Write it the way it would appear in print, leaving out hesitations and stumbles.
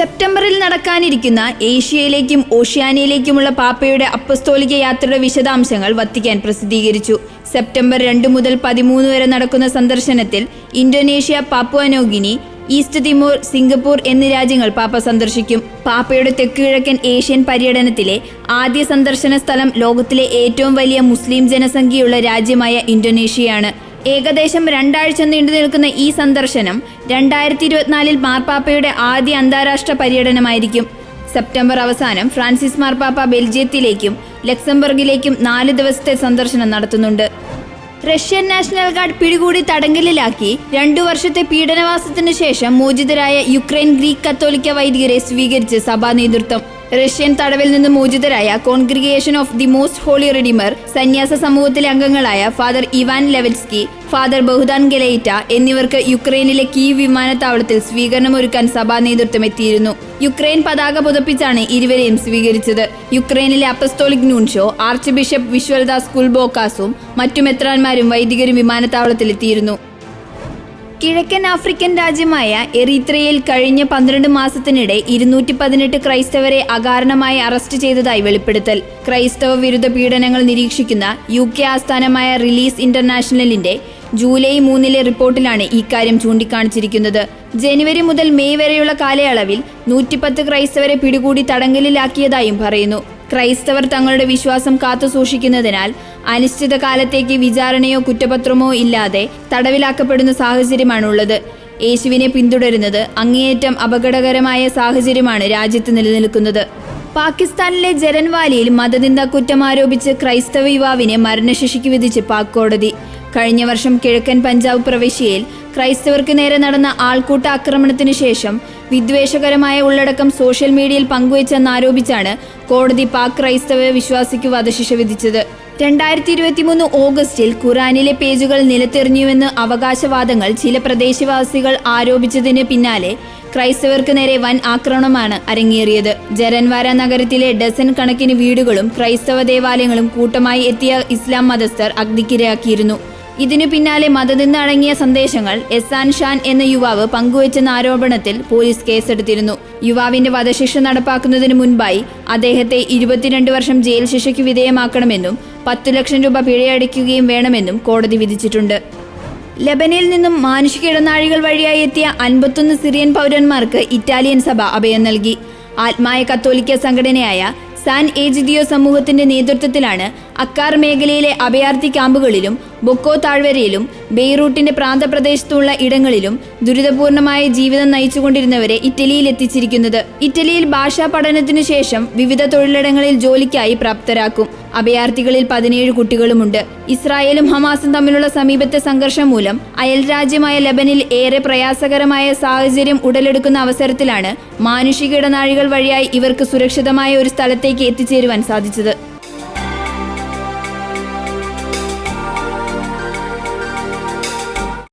സെപ്റ്റംബറിൽ നടക്കാനിരിക്കുന്ന ഏഷ്യയിലേക്കും ഓഷ്യാനിയയിലേക്കുമുള്ള പാപ്പയുടെ അപ്പസ്തോലിക യാത്രയുടെ വിശദാംശങ്ങൾ വത്തിക്കാൻ പ്രസിദ്ധീകരിച്ചു. സെപ്റ്റംബർ 2 മുതൽ 13 വരെ നടക്കുന്ന സന്ദർശനത്തിൽ Indonesia, Papua New Guinea, East Timor, Singapore എന്നീ രാജ്യങ്ങൾ പാപ്പ സന്ദർശിക്കും. പാപ്പയുടെ തെക്കുകിഴക്കൻ ഏഷ്യൻ പര്യടനത്തിലെ ആദ്യ സന്ദർശന സ്ഥലം ലോകത്തിലെ ഏറ്റവും വലിയ മുസ്ലിം ജനസംഖ്യയുള്ള രാജ്യമായ ഇന്തോനേഷ്യയാണ്. ഏകദേശം 2 ആഴ്ച നീണ്ടു നിൽക്കുന്ന ഈ സന്ദർശനം 2024 മാർപ്പാപ്പയുടെ ആദ്യ അന്താരാഷ്ട്ര പര്യടനമായിരിക്കും. സെപ്റ്റംബർ അവസാനം ഫ്രാൻസിസ് മാർപ്പാപ്പ ബെൽജിയത്തിലേക്കും ലക്സംബർഗിലേക്കും 4 ദിവസത്തെ സന്ദർശനം നടത്തുന്നുണ്ട്. റഷ്യൻ നാഷണൽ ഗാർഡ് പിടികൂടി തടങ്കലിലാക്കി 2 വർഷത്തെ പീഡനവാസത്തിനു ശേഷം മോചിതരായ യുക്രൈൻ ഗ്രീക്ക് കത്തോലിക്ക വൈദികരെ സ്വീകരിച്ച് സഭാ നേതൃത്വം. റഷ്യൻ തടവിൽ നിന്ന് മോചിതരായ congregation of the most holy redeemer സന്യാസ സമൂഹത്തിലെ അംഗങ്ങളായ father Ivan Levitsky, father Bohdan Geleta എന്നിവർക്ക് യുക്രൈനിലെ കീവ് വിമാനത്താവളത്തിൽ സ്വീകരണമൊരുക്കാൻ സഭാ നേതൃത്വം എത്തിയിരുന്നു. യുക്രൈൻ പതാക പുതപ്പിച്ചാണ് ഇരുവരെയും സ്വീകരിച്ചത്. യുക്രൈനിലെ അപ്പസ്തോലിക് നൂൻഷോ ആർച്ച് ബിഷപ്പ് വിശ്വൽദാസ് കുൽബോക്കാസും മറ്റു മെത്രാന്മാരും വൈദികരും വിമാനത്താവളത്തിലെത്തിയിരുന്നു. കിഴക്കൻ ആഫ്രിക്കൻ രാജ്യമായ എറിത്രയിൽ കഴിഞ്ഞ 12 മാസത്തിനിടെ 218 ക്രൈസ്തവരെ അകാരണമായി അറസ്റ്റ് ചെയ്തതായി വെളിപ്പെടുത്തൽ. ക്രൈസ്തവ വിരുദ്ധ പീഡനങ്ങൾ നിരീക്ഷിക്കുന്ന UK ആസ്ഥാനമായ റിലീസ് ഇന്റർനാഷണലിന്റെ ജൂലൈ 3 റിപ്പോർട്ടിലാണ് ഇക്കാര്യം ചൂണ്ടിക്കാണിച്ചിരിക്കുന്നത്. ജനുവരി മുതൽ മെയ് വരെയുള്ള കാലയളവിൽ 110 ക്രൈസ്തവരെ പിടികൂടി തടങ്കലിലാക്കിയതായും പറയുന്നു. ക്രൈസ്തവർ തങ്ങളുടെ വിശ്വാസം കാത്തുസൂക്ഷിക്കുന്നതിനാൽ അനിശ്ചിത കാലത്തേക്ക് വിചാരണയോ കുറ്റപത്രമോ ഇല്ലാതെ തടവിലാക്കപ്പെടുന്ന സാഹചര്യമാണുള്ളത്. യേശുവിനെ പിന്തുടരുന്നത് അങ്ങേയറ്റം അപകടകരമായ സാഹചര്യമാണ് രാജ്യത്ത് നിലനിൽക്കുന്നത്. പാകിസ്ഥാനിലെ ജരൻവാലിയിൽ മതനിന്ദ കുറ്റം ആരോപിച്ച് ക്രൈസ്തവ യുവാവിനെ മരണശിക്ഷയ്ക്ക് വിധിച്ച് പാക് കോടതി. കഴിഞ്ഞ വർഷം കിഴക്കൻ പഞ്ചാബ് പ്രവിശ്യയിൽ ക്രൈസ്തവർക്ക് നേരെ നടന്ന ആൾക്കൂട്ട ആക്രമണത്തിന് ശേഷം വിദ്വേഷകരമായ ഉള്ളടക്കം സോഷ്യൽ മീഡിയയിൽ പങ്കുവച്ചെന്നാരോപിച്ചാണ് കോടതി പാക് ക്രൈസ്തവ വിശ്വാസിക്ക് വധശിക്ഷ വിധിച്ചത്. 2023 ഓഗസ്റ്റിൽ ഖുറാനിലെ പേജുകൾ നിലത്തെറിഞ്ഞുവെന്ന് അവകാശവാദങ്ങൾ ചില പ്രദേശവാസികൾ ആരോപിച്ചതിന് പിന്നാലെ ക്രൈസ്തവർക്ക് നേരെ വൻ ആക്രമണമാണ് അരങ്ങേറിയത്. ജരൻവാര നഗരത്തിലെ ഡസൻ കണക്കിന് വീടുകളും ക്രൈസ്തവ ദേവാലയങ്ങളും കൂട്ടമായി എത്തിയ ഇസ്ലാം മതസ്ഥർ അഗ്നിക്കിരയാക്കിയിരുന്നു. ഇതിനു പിന്നാലെ മതനിന്ദ അടങ്ങിയ സന്ദേശങ്ങൾ എസാൻ ഷാൻ എന്ന യുവാവ് പങ്കുവച്ചെന്ന ആരോപണത്തിൽ പോലീസ് കേസെടുത്തിരുന്നു. യുവാവിന്റെ വധശിക്ഷ നടപ്പാക്കുന്നതിന് മുൻപായി അദ്ദേഹത്തെ 22 വർഷം ജയിൽ ശിക്ഷയ്ക്ക് വിധേയമാക്കണമെന്നും 10 ലക്ഷം രൂപ പിഴയടയ്ക്കുകയും വേണമെന്നും കോടതി വിധിച്ചിട്ടുണ്ട്. ലെബനിൽ നിന്നും മാനുഷിക ഇടനാഴികൾ വഴിയായി എത്തിയ 51 സിറിയൻ പൗരന്മാർക്ക് ഇറ്റാലിയൻ സഭ അഭയം നൽകി. ആത്മായ കത്തോലിക്ക സംഘടനയായ സാൻ ഏജിദിയോ സമൂഹത്തിന്റെ നേതൃത്വത്തിലാണ് അക്കാർ മേഖലയിലെ അഭയാർത്ഥി ക്യാമ്പുകളിലും ബൊക്കോ താഴ്വരയിലും ബെയ്റൂട്ടിന്റെ പ്രാന്തപ്രദേശത്തുള്ള ഇടങ്ങളിലും ദുരിതപൂർണമായ ജീവിതം നയിച്ചുകൊണ്ടിരുന്നവരെ ഇറ്റലിയിൽ എത്തിച്ചിരിക്കുന്നത്. ഇറ്റലിയിൽ ഭാഷാ പഠനത്തിനു ശേഷം വിവിധ തൊഴിലിടങ്ങളിൽ ജോലിക്കായി പ്രാപ്തരാക്കും. അഭയാർത്ഥികളിൽ 17 കുട്ടികളുമുണ്ട്. ഇസ്രായേലും ഹമാസും തമ്മിലുള്ള സമീപത്തെ സംഘർഷം മൂലം അയൽരാജ്യമായ ലെബനിൽ ഏറെ പ്രയാസകരമായ സാഹചര്യം ഉടലെടുക്കുന്ന അവസരത്തിലാണ് മാനുഷിക ഇടനാഴികൾ വഴിയായി ഇവർക്ക് സുരക്ഷിതമായ ഒരു സ്ഥലത്തേക്ക് എത്തിച്ചേരുവാൻ സാധിച്ചത്.